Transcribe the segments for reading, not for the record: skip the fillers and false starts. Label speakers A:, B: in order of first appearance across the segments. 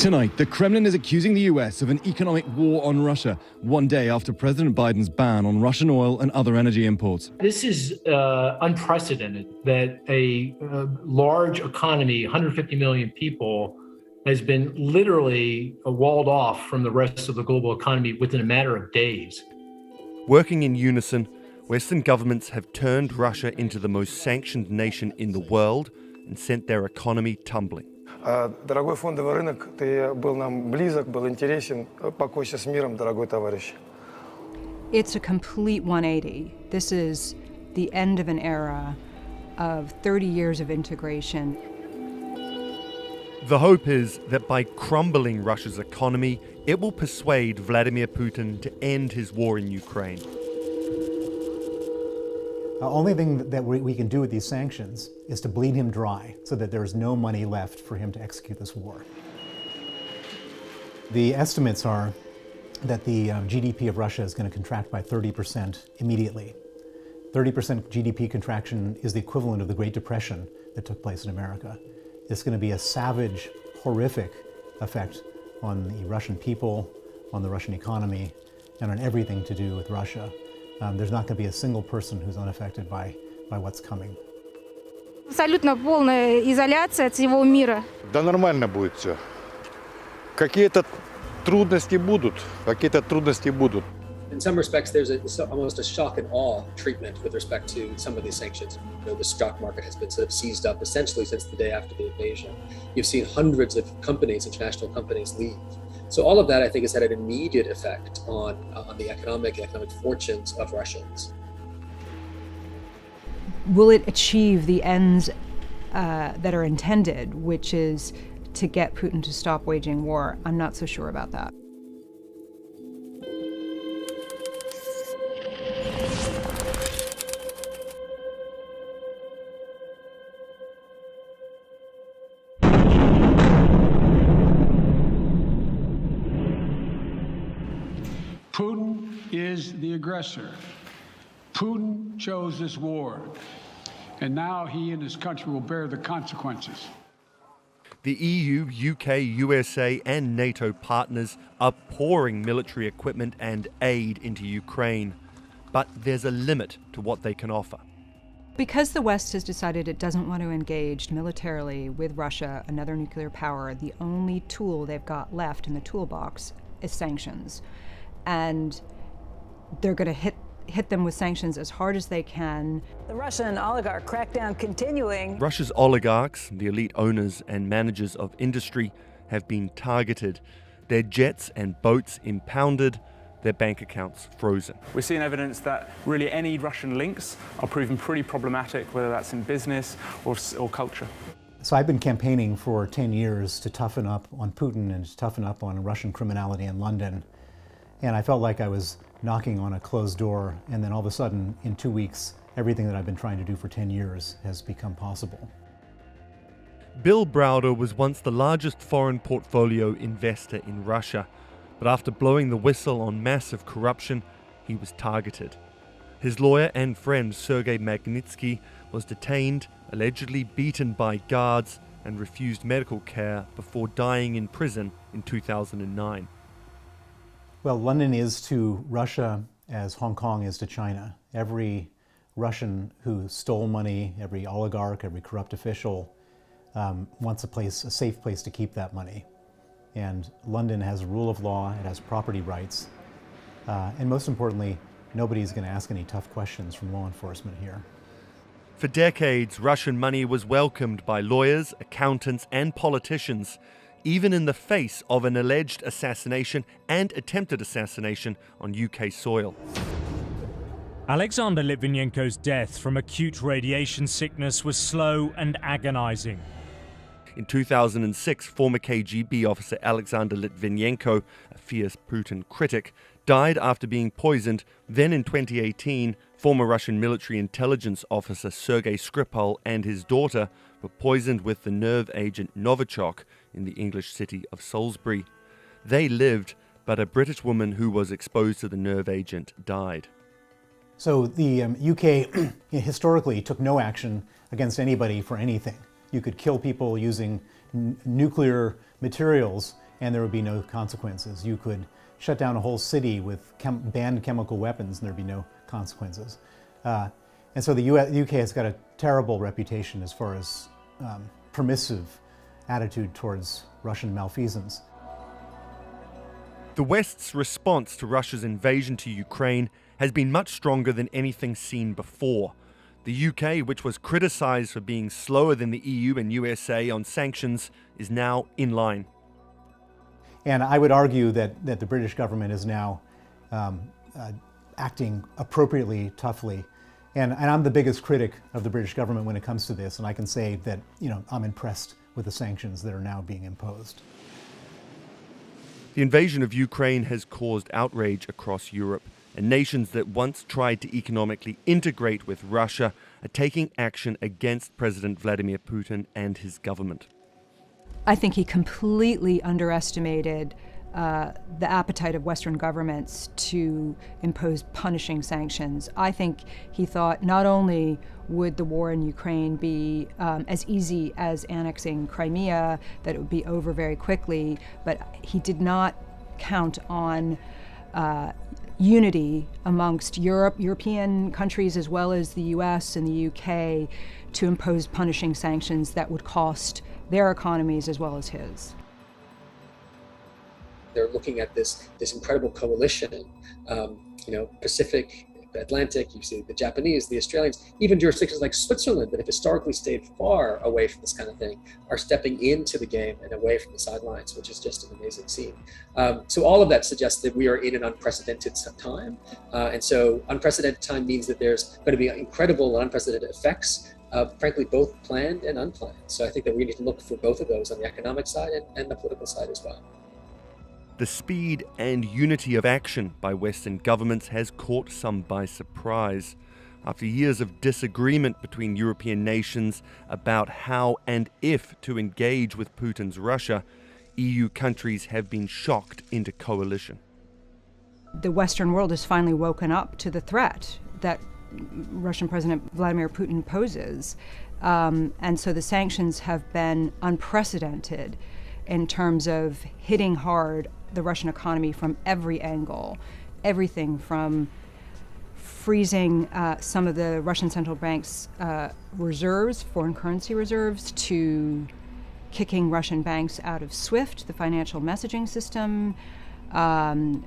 A: Tonight, the Kremlin is accusing the US of an economic war on Russia, one day after President Biden's ban on Russian oil and other energy imports.
B: This is unprecedented that a large economy, 150 million people, has been literally walled off from the rest of the global economy within a matter of days.
C: Working in unison, Western governments have turned Russia into the most sanctioned nation in the world and sent their economy tumbling.
D: Дорогой фондовый рынок, ты был нам близок, был интересен. Покойся с миром, дорогой товарищ.
E: It's a complete 180. This is the end of an era of 30 years of integration.
C: The hope is that by crumbling Russia's economy, it will persuade Vladimir Putin to end his war in Ukraine.
F: The only thing that we can do with these sanctions is to bleed him dry so that there is no money left for him to execute this war. The estimates are that the GDP of Russia is going to contract by 30% immediately. 30% GDP contraction is the equivalent of the Great Depression that took place in America. It's going to be a savage, horrific effect on the Russian people, on the Russian economy, and on everything to do with Russia. There's not going to be a single person who's unaffected by what's coming.
G: Абсолютно полная изоляция от всего мира.
H: Да нормально будет все. Какие-то трудности будут, какие-то трудности будут.
I: In some respects, there's almost a shock and awe treatment with respect to some of these sanctions. You know, the stock market has been sort of seized up essentially since the day after the invasion. You've seen hundreds of companies, international companies, leave. So all of that, I think, has had an immediate effect on the economic fortunes of Russians.
E: Will it achieve the ends that are intended, which is to get Putin to stop waging war? I'm not so sure about that.
J: Putin is the aggressor. Putin chose this war, and now he and his country will bear the consequences.
C: The EU, UK, USA, and NATO partners are pouring military equipment and aid into Ukraine, but there's a limit to what they can offer.
E: Because the West has decided it doesn't want to engage militarily with Russia, another nuclear power, the only tool they've got left in the toolbox is sanctions. And they're going to hit them with sanctions as hard as they can.
K: The Russian oligarch crackdown continuing.
C: Russia's oligarchs, the elite owners and managers of industry, have been targeted. Their jets and boats impounded, their bank accounts frozen.
L: We're seeing evidence that really any Russian links are proving pretty problematic, whether that's in business or culture.
F: So I've been campaigning for 10 years to toughen up on Putin and to toughen up on Russian criminality in London. And I felt like I was knocking on a closed door, and then all of a sudden, in 2 weeks, everything that I've been trying to do for 10 years has become possible.
C: Bill Browder was once the largest foreign portfolio investor in Russia, but after blowing the whistle on massive corruption, he was targeted. His lawyer and friend Sergei Magnitsky was detained, allegedly beaten by guards, and refused medical care before dying in prison in 2009.
F: Well, London is to Russia as Hong Kong is to China. Every Russian who stole money, every oligarch, every corrupt official wants a safe place to keep that money. And London has rule of law, it has property rights, and most importantly, nobody's going to ask any tough questions from law enforcement here.
C: For decades, Russian money was welcomed by lawyers, accountants, and politicians, even in the face of an alleged assassination and attempted assassination on UK soil.
M: Alexander Litvinenko's death from acute radiation sickness was slow and agonizing.
C: In 2006, former KGB officer Alexander Litvinenko, a fierce Putin critic, died after being poisoned. Then in 2018, former Russian military intelligence officer Sergei Skripal and his daughter were poisoned with the nerve agent Novichok in the English city of Salisbury. They lived, but a British woman who was exposed to the nerve agent died.
F: So the UK historically took no action against anybody for anything. You could kill people using nuclear materials and there would be no consequences. You could shut down a whole city with banned chemical weapons and there'd be no consequences. And so the UK has got a terrible reputation as far as permissive attitude towards Russian malfeasance.
C: The West's response to Russia's invasion to Ukraine has been much stronger than anything seen before. The UK, which was criticized for being slower than the EU and USA on sanctions, is now in line.
F: And I would argue that the British government is now acting appropriately toughly. And I'm the biggest critic of the British government when it comes to this, and I can say that, I'm impressed with the sanctions that are now being imposed.
C: The invasion of Ukraine has caused outrage across Europe, and nations that once tried to economically integrate with Russia are taking action against President Vladimir Putin and his government.
E: I think he completely underestimated the appetite of Western governments to impose punishing sanctions. I think he thought not only would the war in Ukraine be as easy as annexing Crimea, that it would be over very quickly, but he did not count on unity amongst European countries as well as the US and the UK to impose punishing sanctions that would cost their economies as well as his.
I: They're looking at this incredible coalition, Pacific, Atlantic, you see the Japanese, the Australians, even jurisdictions like Switzerland that have historically stayed far away from this kind of thing are stepping into the game and away from the sidelines, which is just an amazing scene. So all of that suggests that we are in an unprecedented time. And so unprecedented time means that there's going to be incredible and unprecedented effects, frankly, both planned and unplanned. So I think that we need to look for both of those on the economic side and the political side as well.
C: The speed and unity of action by Western governments has caught some by surprise. After years of disagreement between European nations about how and if to engage with Putin's Russia, EU countries have been shocked into coalition.
E: The Western world has finally woken up to the threat that Russian President Vladimir Putin poses. And so the sanctions have been unprecedented in terms of hitting hard the Russian economy from every angle. Everything from freezing some of the Russian central bank's reserves, foreign currency reserves, to kicking Russian banks out of SWIFT, the financial messaging system,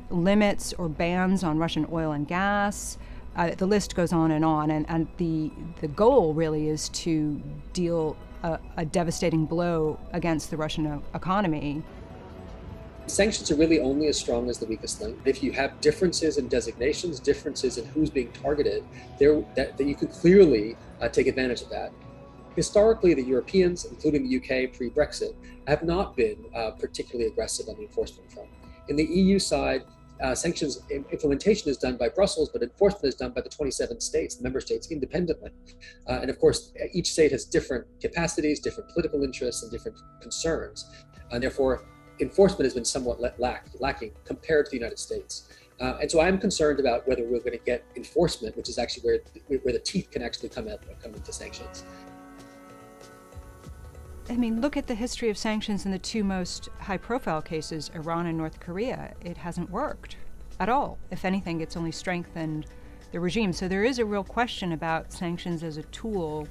E: limits or bans on Russian oil and gas. The list goes on, and the goal really is to deal a devastating blow against the Russian economy.
I: Sanctions are really only as strong as the weakest link. If you have differences in designations, differences in who's being targeted, that you can clearly take advantage of that. Historically, the Europeans, including the UK pre-Brexit, have not been particularly aggressive on the enforcement front. In the EU side, sanctions implementation is done by Brussels, but enforcement is done by the 27 states, the member states, independently. And of course, each state has different capacities, different political interests, and different concerns. And therefore, enforcement has been somewhat lacking compared to the United States. And so I'm concerned about whether we're going to get enforcement, which is actually where the teeth can actually come into sanctions.
E: I mean, look at the history of sanctions in the two most high-profile cases, Iran and North Korea. It hasn't worked at all. If anything, it's only strengthened the regime. So there is a real question about sanctions as a tool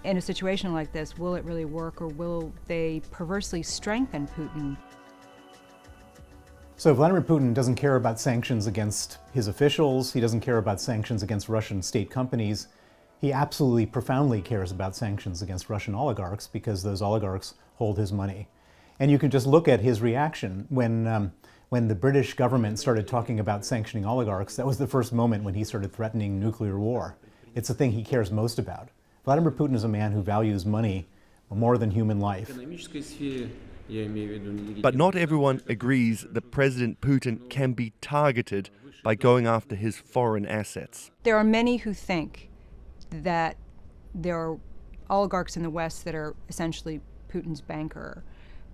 E: in a situation like this. Will it really work, or will they perversely strengthen Putin?
F: So Vladimir Putin doesn't care about sanctions against his officials. He doesn't care about sanctions against Russian state companies. He absolutely profoundly cares about sanctions against Russian oligarchs because those oligarchs hold his money. And you can just look at his reaction when the British government started talking about sanctioning oligarchs. That was the first moment when he started threatening nuclear war. It's the thing he cares most about. Vladimir Putin is a man who values money more than human life.
C: But not everyone agrees that President Putin can be targeted by going after his foreign assets.
E: There are many who think that there are oligarchs in the West that are essentially Putin's banker.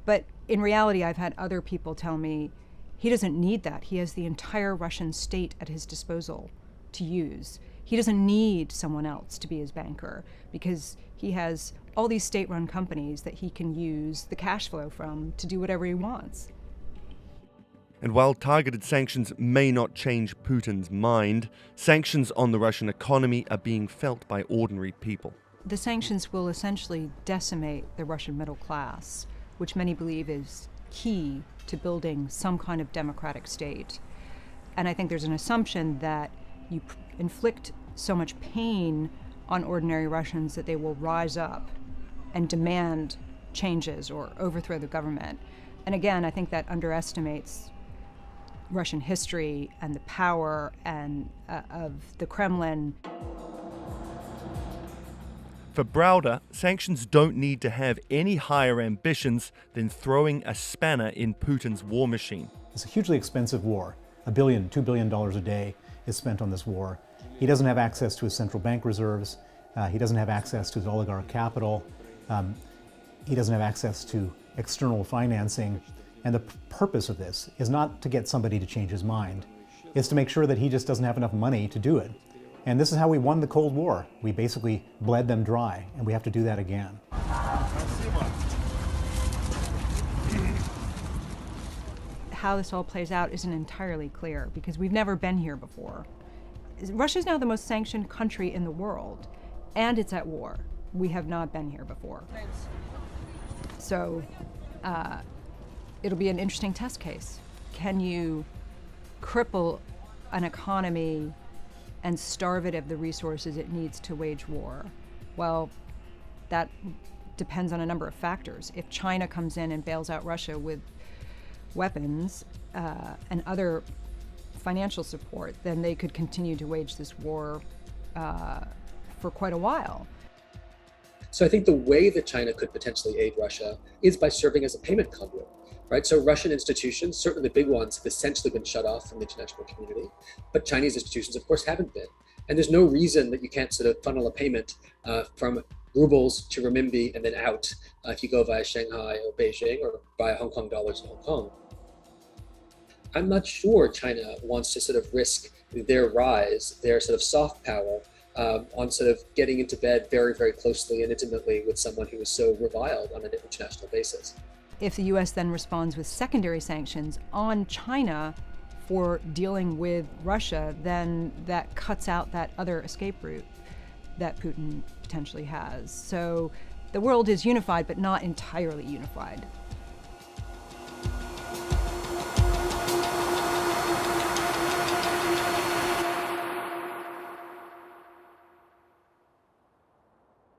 E: But in reality, I've had other people tell me he doesn't need that. He has the entire Russian state at his disposal to use. he doesn't need someone else to be his banker because he has all these state-run companies that he can use the cash flow from to do whatever he wants.
C: And while targeted sanctions may not change Putin's mind, sanctions on the Russian economy are being felt by ordinary people.
E: The sanctions will essentially decimate the Russian middle class, which many believe is key to building some kind of democratic state. And I think there's an assumption that you inflict so much pain on ordinary Russians that they will rise up and demand changes or overthrow the government. And again, I think that underestimates Russian history and the power and of the Kremlin.
C: For Browder, sanctions don't need to have any higher ambitions than throwing a spanner in Putin's war machine.
F: It's a hugely expensive war. $1 billion, $2 billion a day is spent on this war. He doesn't have access to his central bank reserves. He doesn't have access to his oligarch capital. He doesn't have access to external financing. And the purpose of this is not to get somebody to change his mind. It's to make sure that he just doesn't have enough money to do it. And this is how we won the Cold War. We basically bled them dry, and we have to do that again.
E: How this all plays out isn't entirely clear because we've never been here before. Russia's now the most sanctioned country in the world, and it's at war. We have not been here before. So it'll be an interesting test case. Can you cripple an economy and starve it of the resources it needs to wage war? Well, that depends on a number of factors. If China comes in and bails out Russia with weapons and other financial support, then they could continue to wage this war for quite a while.
I: So I think the way that China could potentially aid Russia is by serving as a payment conduit, right? So Russian institutions, certainly the big ones, have essentially been shut off from the international community, but Chinese institutions, of course, haven't been. And there's no reason that you can't sort of funnel a payment from rubles to renminbi and then out if you go via Shanghai or Beijing or via Hong Kong dollars in Hong Kong. I'm not sure China wants to sort of risk their rise, their sort of soft power, on sort of getting into bed very, very closely and intimately with someone who is so reviled on an international basis.
E: If the US then responds with secondary sanctions on China for dealing with Russia, then that cuts out that other escape route that Putin potentially has. So the world is unified, but not entirely unified.